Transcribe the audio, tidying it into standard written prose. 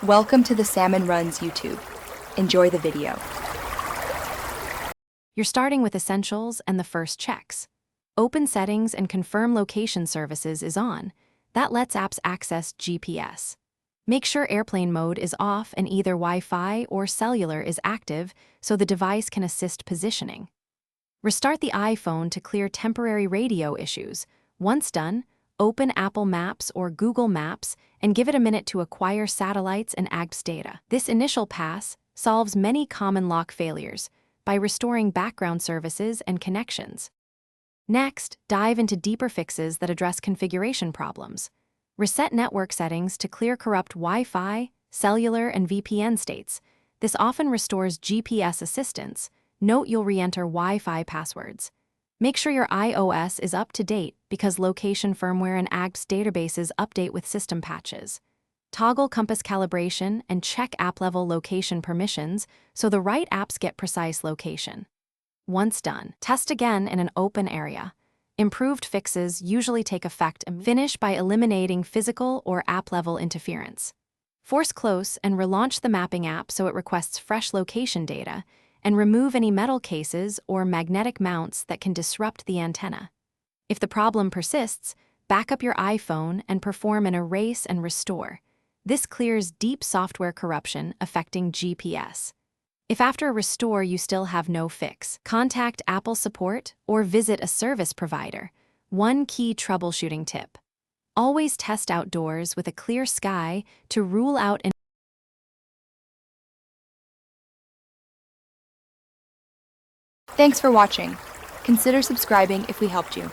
Welcome to the Salmon Runs YouTube. Enjoy the video. You're starting with Essentials and the first checks. Open Settings and Confirm Location Services is on. That lets apps access GPS. Make sure airplane mode is off and either Wi-Fi or cellular is active so the device can assist positioning. Restart the iPhone to clear temporary radio issues. Once done, open Apple Maps or Google Maps and give it a minute to acquire satellites and AGPS data. This initial pass solves many common lock failures by restoring background services and connections. Next, dive into deeper fixes that address configuration problems. Reset network settings to clear corrupt Wi-Fi, cellular, and VPN states. This often restores GPS assistance. Note you'll re-enter Wi-Fi passwords. Make sure your iOS is up to date because location firmware and AGPS databases update with system patches. Toggle compass calibration and check app-level location permissions so the right apps get precise location. Once done, test again in an open area. Improved fixes usually take effect and finish by eliminating physical or app-level interference. Force close and relaunch the mapping app so it requests fresh location data, and remove any metal cases or magnetic mounts that can disrupt the antenna. If the problem persists, back up your iPhone and perform an erase and restore. This clears deep software corruption affecting GPS. If after a restore you still have no fix, contact Apple support or visit a service provider. One key troubleshooting tip: always test outdoors with a clear sky to rule out an Thanks for watching. Consider subscribing if we helped you.